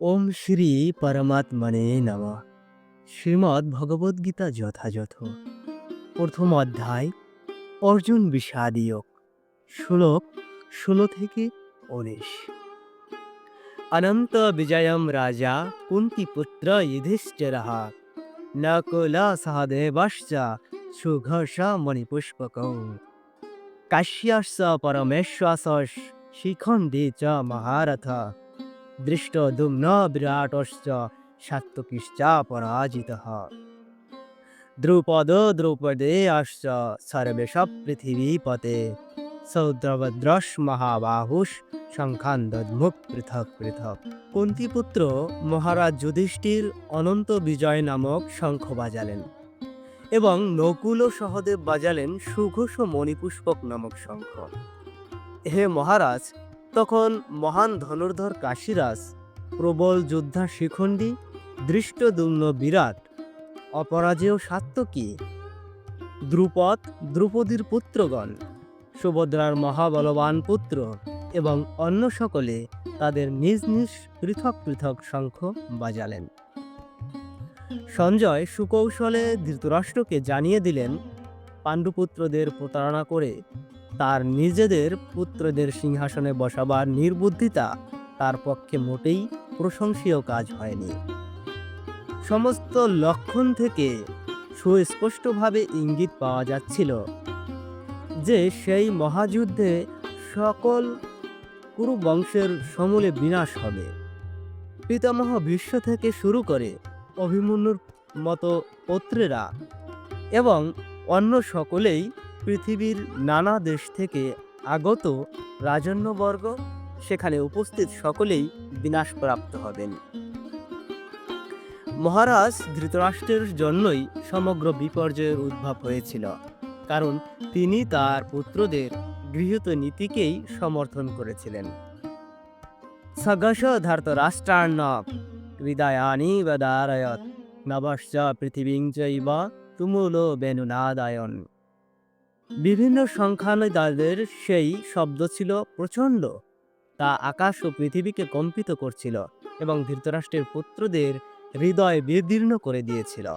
ওম শ্রী পরমাত্মনে নমঃ। শ্রীমদ্ ভগবদ্গীতা যথাযথ প্রথম অধ্যায় অর্জুন বিষাদয়োগ, শ্লোক ১৬ থেকে ১৯। অনন্ত বিজয়ম রাজা কুন্তিপুত্র যুধিষ্ঠিরঃ নকুল সহদেবশ্চ সুঘর্ষ মণিপুষ্পকৌ কাশ্যস্য পরমেশ্বরশ্চ শিখণ্ডী চ মহারথ দৃষ্টদ্যুম্ন বিরাটশ্চ সাত্যকিশ্চ পরাজিতঃ দ্রুপদো দ্রৌপদেয়শ্চ সর্বেশ পৃথিবীপতে সৌদ্রভদ্রশ মহাবাহুষ শঙ্খান দদ্মুখ পৃথক পৃথক। কুন্তিপুত্র মহারাজ যুধিষ্ঠির অনন্ত বিজয় নামক শঙ্খ বাজালেন এবং নকুল ও সহদেব বাজালেন সুঘোষ মণিপুষ্পক নামক শঙ্খ। হে মহারাজ, তখন মহান ধনুর্ধর কাশীরাজ, প্রবল যোদ্ধা শিখণ্ডী, দৃষ্টদ্যুম্ন বিরাট, অপরাজেয় সাত্যকী, দ্রুপদ, দ্রৌপদীর পুত্রগণ, সুভদ্রার মহাবলবান পুত্র এবং অন্য সকলে তাদের নিজ নিজ পৃথক পৃথক শঙ্খ বাজালেন। সঞ্জয় সুকৌশলে ধৃতরাষ্ট্রকে জানিয়ে দিলেন, পাণ্ডুপুত্রদের প্রতারণা করে তার নিজেদের পুত্রদের সিংহাসনে বসাবার নির্বুদ্ধিতা তার পক্ষে মোটেই প্রশংসনীয় কাজ হয়নি। সমস্ত লক্ষণ থেকে সুস্পষ্টভাবে ইঙ্গিত পাওয়া যাচ্ছিল যে সেই মহাযুদ্ধে সকল কুরু বংশের সমূলে বিনাশ হবে। পিতামহ ভীষ্ম থেকে শুরু করে অভিমন্যুর মতো পুত্রেরা এবং অন্য সকলেই, পৃথিবীর নানা দেশ থেকে আগত রাজন্যবর্গ, সেখানে উপস্থিত সকলেই বিনাশপ্রাপ্ত হবেন। মহারাজ ধৃতরাষ্ট্রের জন্যই সমগ্র বিপর্যয়ের উদ্ভব হয়েছিল, কারণ তিনি তার পুত্রদের গৃহীত নীতিকেই সমর্থন করেছিলেন। সগশ ধৃতরাষ্ট্রার্ণ হৃদয়ানি বদারয়ৎ নভশ্চ পৃথিবীং চৈব তুমুলো বেনুনাদায়ন। বিভিন্ন সংখ্যানুদাদের সেই শব্দ ছিল প্রচণ্ড, তা আকাশ ও পৃথিবীকে কম্পিত করছিল এবং ধৃতরাষ্ট্রের পুত্রদের হৃদয় বিদীর্ণ করে দিয়েছিল।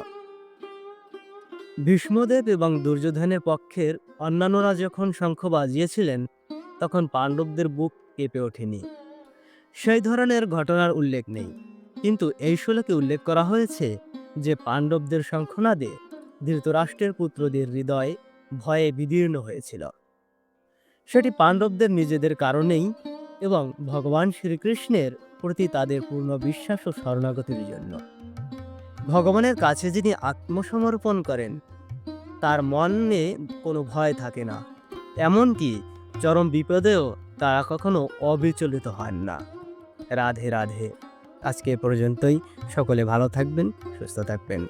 ভীষ্মদেব এবং দুর্যোধনের পক্ষের অন্যান্যরা যখন শঙ্খ বাজিয়েছিলেন, তখন পাণ্ডবদের বুক কেঁপে ওঠেনি। সেই ধরনের ঘটনার উল্লেখ নেই, কিন্তু এই শ্লোকে উল্লেখ করা হয়েছে যে পাণ্ডবদের শঙ্খনাদে ধৃতরাষ্ট্রের পুত্রদের হৃদয় ভয়ে বিদীর্ণ হয়েছিল। সেটি পাণ্ডবদের নিজেদের কারণেই এবং ভগবান শ্রীকৃষ্ণের প্রতি তাদের পূর্ণ বিশ্বাস ও শরণাগতির জন্য। ভগবানের কাছে যিনি আত্মসমর্পণ করেন, তার মনে কোনো ভয় থাকে না, এমনকি চরম বিপদেও তারা কখনো অবিচলিত হন না। রাধে রাধে। আজকে এ পর্যন্তই। সকলে ভালো থাকবেন, সুস্থ থাকবেন।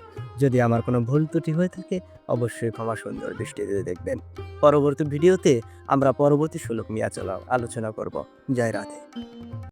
যদি আমার কোনো ভুল ত্রুটি হয়ে থাকে, অবশ্যই ক্ষমা সুন্দর দৃষ্টিতে দেখবেন। পরবর্তী ভিডিওতে আমরা পরবর্তী শ্লোক নিয়ে আলোচনা করব। জয় রাধে।